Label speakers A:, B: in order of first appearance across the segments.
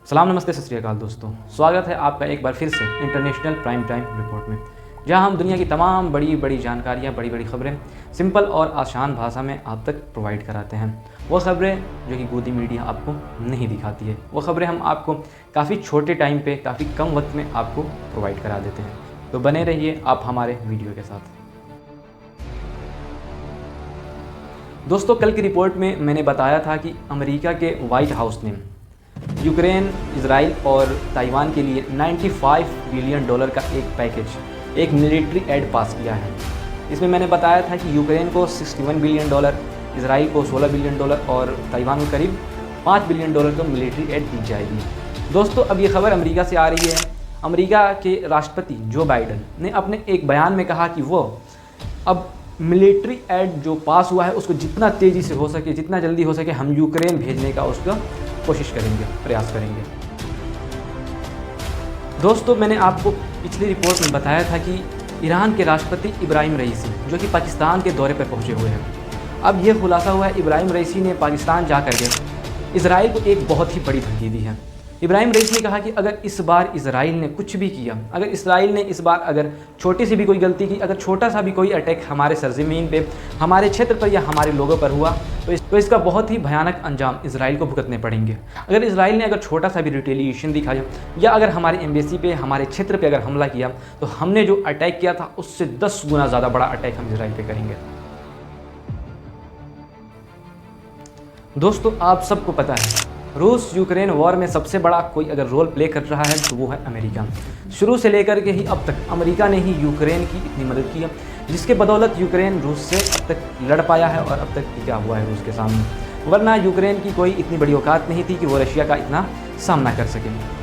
A: सलाम नमस्ते सत श्री अकाल दोस्तों, स्वागत है आपका एक बार फिर से इंटरनेशनल प्राइम टाइम रिपोर्ट में, जहां हम दुनिया की तमाम बड़ी बड़ी जानकारियां, बड़ी बड़ी खबरें सिंपल और आसान भाषा में आप तक प्रोवाइड कराते हैं। वो खबरें जो कि गोदी मीडिया आपको नहीं दिखाती है, वो खबरें हम आपको काफ़ी छोटे टाइम पे, काफ़ी कम वक्त में आपको प्रोवाइड करा देते हैं। तो बने रहिए आप हमारे वीडियो के साथ। दोस्तों, कल की रिपोर्ट में मैंने बताया था कि अमेरिका के वाइट हाउस ने यूक्रेन, इजराइल और ताइवान के लिए $95 बिलियन का एक पैकेज, एक मिलिट्री एड पास किया है। इसमें मैंने बताया था कि यूक्रेन को $61 बिलियन, इजराइल को $16 बिलियन और ताइवान को करीब $5 बिलियन का मिलिट्री एड दी जाएगी। दोस्तों, अब ये खबर अमेरिका से आ रही है। अमेरिका के राष्ट्रपति जो बाइडन ने अपने एक बयान में कहा कि वो अब मिलिट्री एड जो पास हुआ है उसको जितना तेज़ी से हो सके, जितना जल्दी हो सके हम यूक्रेन भेजने का उसका कोशिश करेंगे, प्रयास करेंगे। दोस्तों, मैंने आपको पिछली रिपोर्ट में बताया था कि ईरान के राष्ट्रपति इब्राहिम रईसी जो कि पाकिस्तान के दौरे पर पहुंचे हुए हैं। अब यह खुलासा हुआ है इब्राहिम रईसी ने पाकिस्तान जाकर के इजराइल को एक बहुत ही बड़ी धमकी दी है। इब्राहिम रईसी ने कहा कि अगर इस बार इजराइल ने कुछ भी किया, अगर इसराइल ने इस बार अगर छोटी सी भी कोई गलती की, अगर छोटा सा भी कोई अटैक हमारे सरजमीन पे, हमारे क्षेत्र पर या हमारे लोगों पर हुआ तो इसका बहुत ही भयानक अंजाम इजराइल को भुगतने पड़ेंगे। अगर इजराइल ने अगर छोटा सा भी रिटेलिएशन दिखाया या अगर हमारे एम्बेसी पे, हमारे क्षेत्र पे अगर हमला किया तो हमने जो अटैक किया था उससे 10 गुना ज़्यादा बड़ा अटैक हम इजराइल पे करेंगे। दोस्तों, आप सबको पता है रूस यूक्रेन वॉर में सबसे बड़ा कोई अगर रोल प्ले कर रहा है तो वो है अमेरिका। शुरू से लेकर के ही अब तक अमेरिका ने ही यूक्रेन की इतनी मदद की है, जिसके बदौलत यूक्रेन रूस से अब तक लड़ पाया है और अब तक टिका हुआ है रूस के सामने। वरना यूक्रेन की कोई इतनी बड़ी औकात नहीं थी कि वो रशिया का इतना सामना कर सके।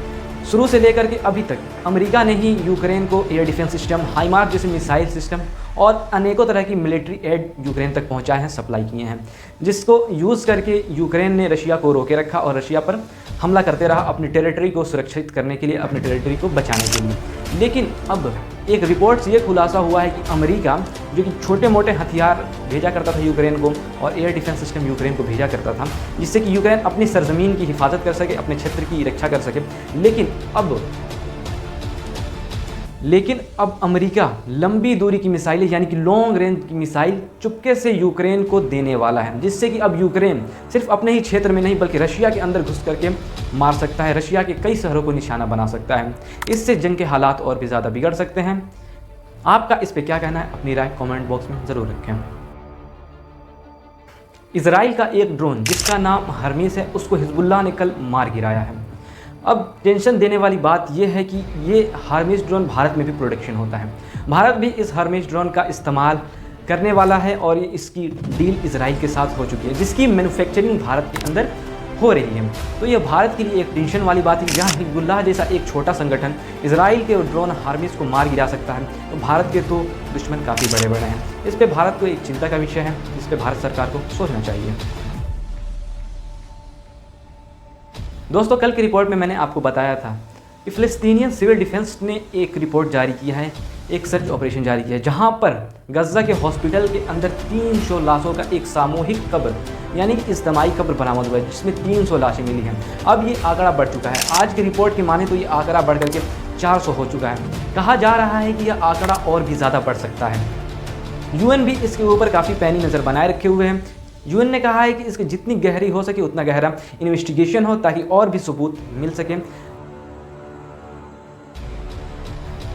A: शुरू से लेकर के अभी तक अमेरिका ने ही यूक्रेन को एयर डिफेंस सिस्टम, हाइमार्स जैसे मिसाइल सिस्टम और अनेकों तरह की मिलिट्री एड यूक्रेन तक पहुंचाए हैं, सप्लाई किए हैं, जिसको यूज़ करके यूक्रेन ने रशिया को रोके रखा और रशिया पर हमला करते रहा अपनी टेरिटरी को सुरक्षित करने के लिए, अपनी टेरिटरी को बचाने के लिए। लेकिन अब एक रिपोर्ट से ये खुलासा हुआ है कि अमेरिका जो कि छोटे मोटे हथियार भेजा करता था यूक्रेन को और एयर डिफेंस सिस्टम यूक्रेन को भेजा करता था, जिससे कि यूक्रेन अपनी सरजमीन की हिफाजत कर सके, अपने क्षेत्र की रक्षा कर सके। लेकिन अब अमेरिका लंबी दूरी की मिसाइलें यानी कि लॉन्ग रेंज की मिसाइल चुपके से यूक्रेन को देने वाला है, जिससे कि अब यूक्रेन सिर्फ अपने ही क्षेत्र में नहीं बल्कि रशिया के अंदर घुस करके मार सकता है, रशिया के कई शहरों को निशाना बना सकता है। इससे जंग के हालात और भी ज़्यादा बिगड़ सकते हैं। आपका इस पर क्या कहना है, अपनी राय कमेंट बॉक्स में ज़रूर रखें। इजराइल का एक ड्रोन जिसका नाम हर्मीस है उसको हिजबुल्लाह ने कल मार गिराया है। अब टेंशन देने वाली बात यह है कि ये हर्मीस ड्रोन भारत में भी प्रोडक्शन होता है। भारत भी इस हर्मीस ड्रोन का इस्तेमाल करने वाला है और इसकी डील इजराइल के साथ हो चुकी है, जिसकी मैन्युफैक्चरिंग भारत के अंदर हो रही है। तो ये भारत के लिए एक टेंशन वाली बात है कि जहाँ हिजबुल्लाह जैसा एक छोटा संगठन इजराइल के ड्रोन हर्मीस को मार गिरा सकता है, तो भारत के तो दुश्मन काफ़ी बड़े बड़े हैं। इस पर भारत को एक चिंता का विषय है, जिस पर भारत सरकार को सोचना चाहिए। दोस्तों, कल की रिपोर्ट में मैंने आपको बताया था कि फ़िलिस्तीनियन सिविल डिफेंस ने एक रिपोर्ट जारी किया है, एक सर्च ऑपरेशन जारी किया है, जहां पर गज़ा के हॉस्पिटल के अंदर 300 लाशों का एक सामूहिक कब्र यानी कि इज्तिमाई कब्र बरामद हुआ है, जिसमें 300 लाशें मिली हैं। अब ये आंकड़ा बढ़ चुका है, आज की रिपोर्ट की माने तो ये आंकड़ा बढ़ करके 400 हो चुका है। कहा जा रहा है कि यह आंकड़ा और भी ज़्यादा बढ़ सकता है। UN भी इसके ऊपर काफ़ी पैनी नज़र बनाए रखे हुए हैं। UN ने कहा है कि इसकी जितनी गहरी हो सके उतना गहरा इन्वेस्टिगेशन हो ताकि और भी सबूत मिल सके।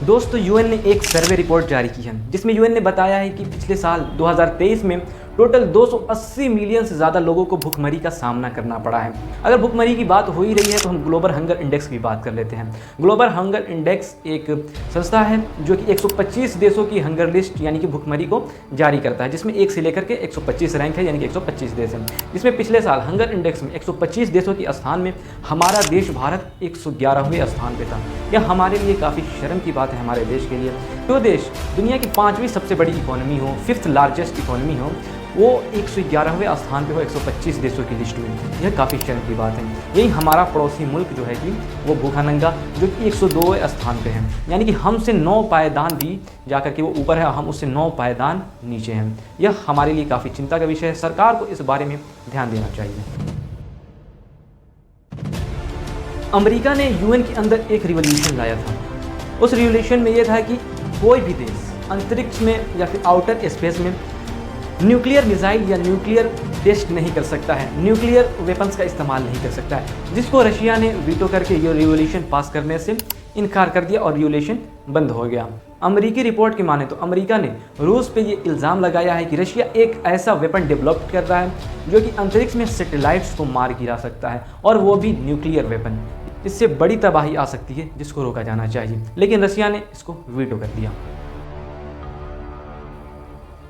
A: दोस्तों, UN ने एक सर्वे रिपोर्ट जारी की है, जिसमें UN ने बताया है कि पिछले साल 2023 में टोटल 280 मिलियन से ज़्यादा लोगों को भुखमरी का सामना करना पड़ा है। अगर भुखमरी की बात हो ही रही है तो हम ग्लोबल हंगर इंडेक्स की बात कर लेते हैं। ग्लोबल हंगर इंडेक्स एक संस्था है जो कि 125 देशों की हंगर लिस्ट यानी कि भुखमरी को जारी करता है, जिसमें 1 से लेकर के 125 रैंक है, यानी कि 125 देश हैं। जिसमें पिछले साल हंगर इंडेक्स में 125 देशों की स्थान में हमारा देश भारत 111वें स्थान पर था। यह हमारे लिए काफ़ी शर्म की बात है, हमारे देश के लिए। जो देश दुनिया की 5वीं सबसे बड़ी इकोनॉमी हो, 5th लार्जेस्ट इकोनॉमी हो, वो 111वें स्थान पे हो 125 देशों की लिस्ट में। यह काफ़ी शर्म की बात है। यही हमारा पड़ोसी मुल्क जो है कि वो भूखा नंगा जो कि 102वें स्थान पे है, यानी कि हमसे 9 पायदान भी जाकर के वो ऊपर है, हम उससे 9 पायदान नीचे हैं। यह हमारे लिए काफ़ी चिंता का विषय है, सरकार को इस बारे में ध्यान देना चाहिए। अमेरिका ने यूएन के अंदर एक रिवॉल्यूशन लाया था। उस रिवॉल्यूशन में यह था कि कोई भी देश अंतरिक्ष में या फिर आउटर स्पेस में न्यूक्लियर मिसाइल या न्यूक्लियर टेस्ट नहीं कर सकता है, न्यूक्लियर वेपन्स का इस्तेमाल नहीं कर सकता है, जिसको रशिया ने वीटो करके ये रिवॉल्यूशन पास करने से इनकार कर दिया और रिवॉल्यूशन बंद हो गया। अमेरिकी रिपोर्ट के माने तो अमेरिका ने रूस पे ये इल्ज़ाम लगाया है कि रशिया एक ऐसा वेपन डेवलप कर रहा है जो कि अंतरिक्ष में सैटेलाइट्स को मार गिरा सकता है, और वो भी न्यूक्लियर वेपन। इससे बड़ी तबाही आ सकती है जिसको रोका जाना चाहिए, लेकिन रशिया ने इसको वीटो कर दिया।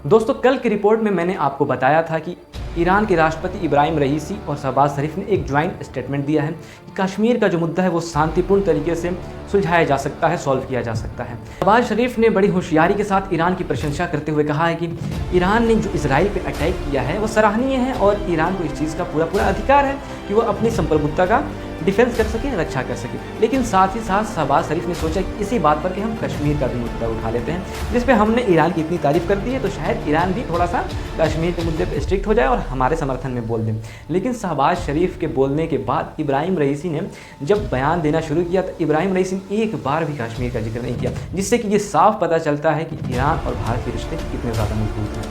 A: दोस्तों, कल की रिपोर्ट में मैंने आपको बताया था कि ईरान के राष्ट्रपति इब्राहिम रईसी और शहबाज शरीफ ने एक ज्वाइंट स्टेटमेंट दिया है कि कश्मीर का जो मुद्दा है वो शांतिपूर्ण तरीके से सुलझाया जा सकता है, सॉल्व किया जा सकता है। शहबाज शरीफ ने बड़ी होशियारी के साथ ईरान की प्रशंसा करते हुए कहा है कि ईरान ने जो इजराइल पे अटैक किया है वो सराहनीय है और ईरान को इस चीज़ का पूरा अधिकार है कि वो अपनी संप्रभुता का डिफेंस कर सके, रक्षा कर सके। लेकिन साथ ही साथ शहबाज शरीफ ने सोचा कि इसी बात पर कि हम कश्मीर का भी मुद्दा उठा लेते हैं, जिस पे हमने ईरान की इतनी तारीफ कर दी है, तो शायद ईरान भी थोड़ा सा कश्मीर के मुद्दे पर स्ट्रिक्ट हो जाए और हमारे समर्थन में बोल दें। लेकिन शहबाज शरीफ के बोलने के बाद इब्राहिम रईसी ने जब बयान देना शुरू किया तो इब्राहिम रईसी ने एक बार भी कश्मीर का जिक्र नहीं किया, जिससे कि ये साफ पता चलता है कि ईरान और भारत के रिश्ते कितने ज़्यादा मजबूत हैं।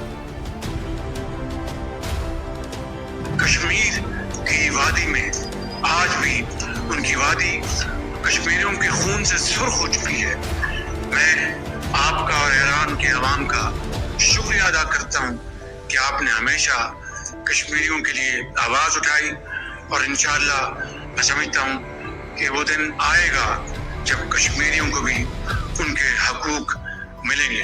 B: कश्मीर की वादी में आज भी उनकी वादी कश्मीरियों के खून से सुर्ख हो चुकी है। मैं आपका और ईरान के अवाम का शुक्रिया अदा करता हूं कि आपने हमेशा कश्मीरियों के लिए आवाज़ उठाई, और इंशाअल्लाह मैं समझता हूं कि वो दिन आएगा जब कश्मीरियों को भी उनके हकूक मिलेंगे।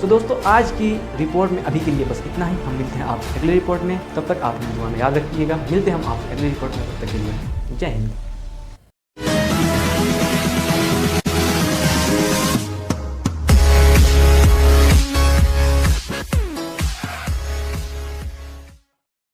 A: तो दोस्तों, आज की रिपोर्ट में अभी के लिए बस इतना ही। हम मिलते हैं आपसे अगली रिपोर्ट में, तब तक आप दुआ में याद रखिएगा। मिलते हैं हम आपसे अगली रिपोर्ट में, तब तक के लिए जय हिंद।